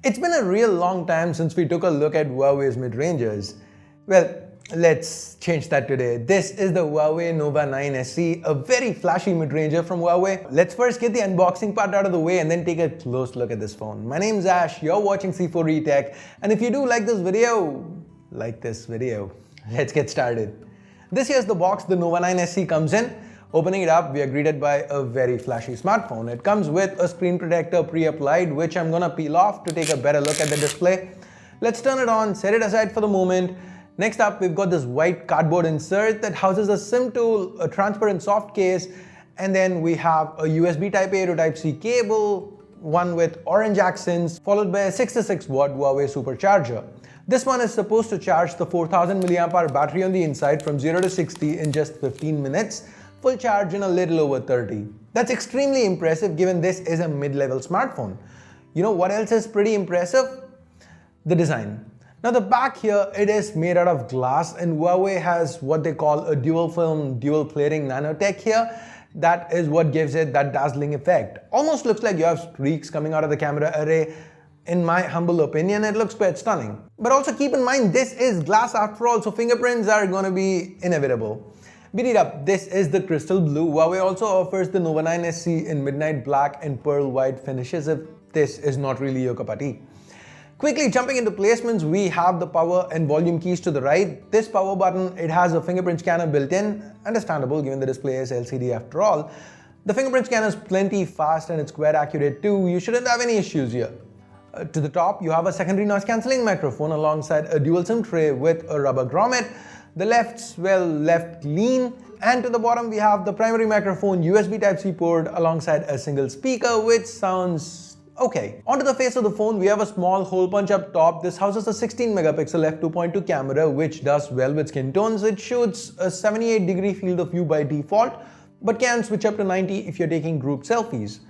It's been a real long time since we took a look at Huawei's mid-rangers. Well, let's change that today. This is the Huawei Nova 9 SE, a very flashy mid-ranger from Huawei. Let's first get the unboxing part out of the way and then take a close look at this phone. My name's Ash, you're watching C4eTech, and if you do like this video, let's get started. This here's the box the Nova 9 SE comes in. Opening it up, we are greeted by a very flashy smartphone. It comes with a screen protector pre-applied, which I'm gonna peel off to take a better look at the display. Let's turn it on, set it aside for the moment. Next up, we've got this white cardboard insert that houses a SIM tool, a transparent soft case, and then we have a USB Type-A to Type-C cable, one with orange accents, followed by a 66-watt Huawei supercharger. This one is supposed to charge the 4000 mAh battery on the inside from 0 to 60 in just 15 minutes. Full charge in a little over 30. That's extremely impressive given this is a mid-level smartphone. You know what else is pretty impressive? The design. Now the back here, it is made out of glass, and Huawei has what they call a dual film, dual plating nanotech here. That is what gives it that dazzling effect. Almost looks like you have streaks coming out of the camera array. In my humble opinion, it looks quite stunning. But also keep in mind, this is glass after all, so fingerprints are gonna be inevitable. Beat it up, this is the crystal blue. Huawei also offers the Nova 9 SE in midnight black and pearl white finishes if this is not really your cup of tea. Quickly jumping into placements, we have the power and volume keys to the right. This power button, it has a fingerprint scanner built in, understandable given the display is LCD after all. The fingerprint scanner is plenty fast and it's quite accurate too. You shouldn't have any issues here. To the top, you have a secondary noise cancelling microphone alongside a dual SIM tray with a rubber grommet. The left's left clean, and to the bottom we have the primary microphone, USB Type-C port alongside a single speaker, which sounds okay. Onto the face of the phone, we have a small hole punch up top. This houses a 16 megapixel f2.2 camera, which does well with skin tones. It shoots a 78-degree field of view by default, but can switch up to 90 if you're taking group selfies.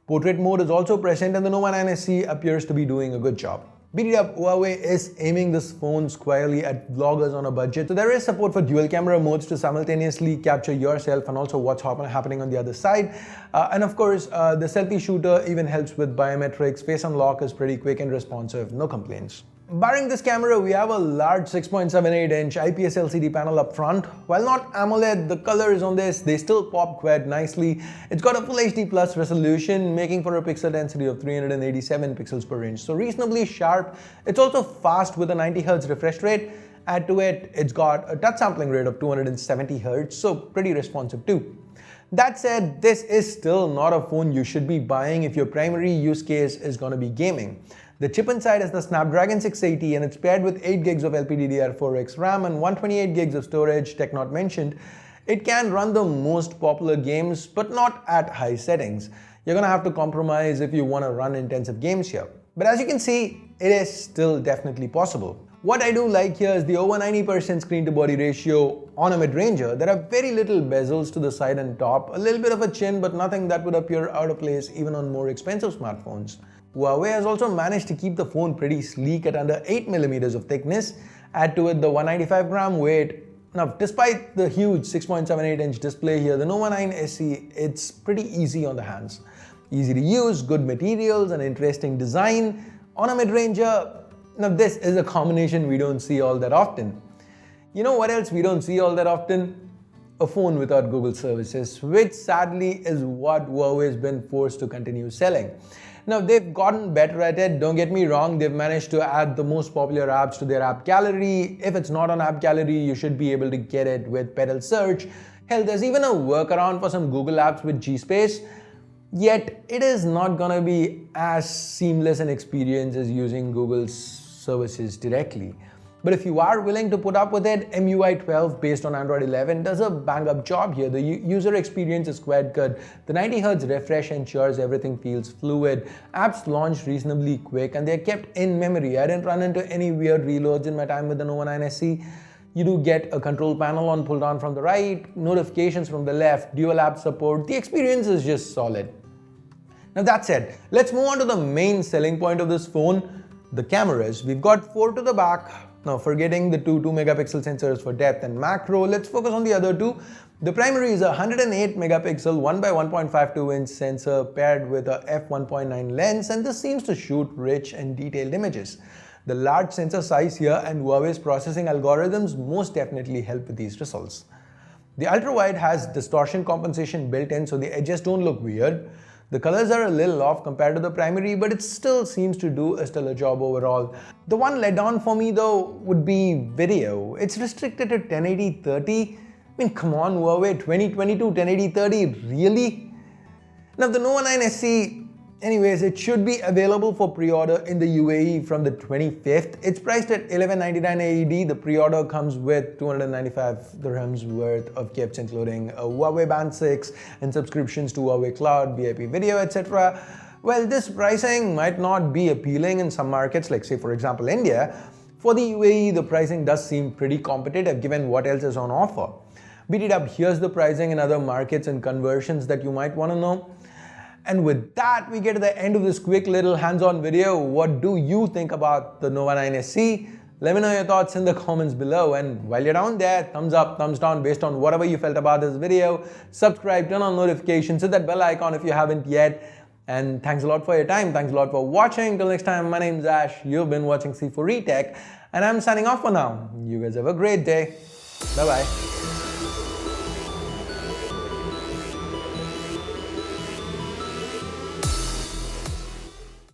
Portrait mode is also present, and the Nova 9 SE appears to be doing a good job. Beat it up, Huawei is aiming this phone squarely at vloggers on a budget. So there is support for dual camera modes to simultaneously capture yourself and also what's happening on the other side. And of course, the selfie shooter even helps with biometrics. Face unlock is pretty quick and responsive, no complaints. Barring this camera, we have a large 6.78-inch IPS LCD panel up front. While not AMOLED, the colors on this, they still pop quite nicely. It's got a Full HD Plus resolution, making for a pixel density of 387 pixels per inch. So reasonably sharp. It's also fast with a 90 Hz refresh rate. Add to it, it's got a touch sampling rate of 270 Hz, so pretty responsive too. That said, this is still not a phone you should be buying if your primary use case is going to be gaming. The chip inside is the Snapdragon 680 and it's paired with 8 gigs of LPDDR4X RAM and 128 gigs of storage, tech not mentioned. It can run the most popular games, but not at high settings. You're gonna have to compromise if you want to run intensive games here. But as you can see, it is still definitely possible. What I do like here is the over 90% screen to body ratio on a mid-ranger. There are very little bezels to the side and top, a little bit of a chin, but nothing that would appear out of place even on more expensive smartphones. Huawei has also managed to keep the phone pretty sleek at under 8mm of thickness. Add to it the 195-gram weight. Now, despite the huge 6.78-inch display here, the Nova 9 SE, it's pretty easy on the hands. Easy to use, good materials, and interesting design. On a mid-ranger, now this is a combination we don't see all that often. You know what else we don't see all that often? A phone without Google services, which sadly is what Huawei has been forced to continue selling. Now they've gotten better at it, don't get me wrong, they've managed to add the most popular apps to their app gallery. If it's not on app gallery, you should be able to get it with pedal search. Hell, there's even a workaround for some Google apps with GSpace. Yet it is not gonna be as seamless an experience as using Google's services directly. But if you are willing to put up with it, MUI 12 based on Android 11 does a bang-up job here. The user experience is quite good. The 90 Hz refresh ensures everything feels fluid. Apps launch reasonably quick and they're kept in memory. I didn't run into any weird reloads in my time with the Nova 9 SE. You do get a control panel on pull down from the right, notifications from the left, dual app support. The experience is just solid. Now that said, let's move on to the main selling point of this phone, The cameras, we've got 4 to the back. Now forgetting the two 2-megapixel sensors for depth and macro, let's focus on the other two. The primary is a 108 megapixel 1 by 1.52 inch sensor paired with a f1.9 lens, and this seems to shoot rich and detailed images. The large sensor size here and Huawei's processing algorithms most definitely help with these results. The ultra-wide has distortion compensation built in so the edges don't look weird. The colors are a little off compared to the primary, but it still seems to do a stellar job overall. The one let down for me though would be video. It's restricted to 1080-30. I mean, come on Huawei, 2022 1080-30, really? Now the Nova 9 SE, anyways, it should be available for pre-order in the UAE from the 25th. It's priced at 1199 AED. The pre-order comes with 295 dirhams worth of gifts, including a Huawei Band 6 and subscriptions to Huawei Cloud, VIP video, etc. Well, this pricing might not be appealing in some markets, like say for example India. For the UAE, the pricing does seem pretty competitive given what else is on offer. Beat it up, here's the pricing in other markets and conversions that you might want to know. And with that, we get to the end of this quick little hands-on video. What do you think about the Nova 9 SE? Let me know your thoughts in the comments below. And while you're down there, thumbs up, thumbs down based on whatever you felt about this video. Subscribe, turn on notifications, hit that bell icon if you haven't yet. And thanks a lot for your time. Thanks a lot for watching. Till next time, my name's Ash. You've been watching C4E Tech. And I'm signing off for now. You guys have a great day. Bye-bye.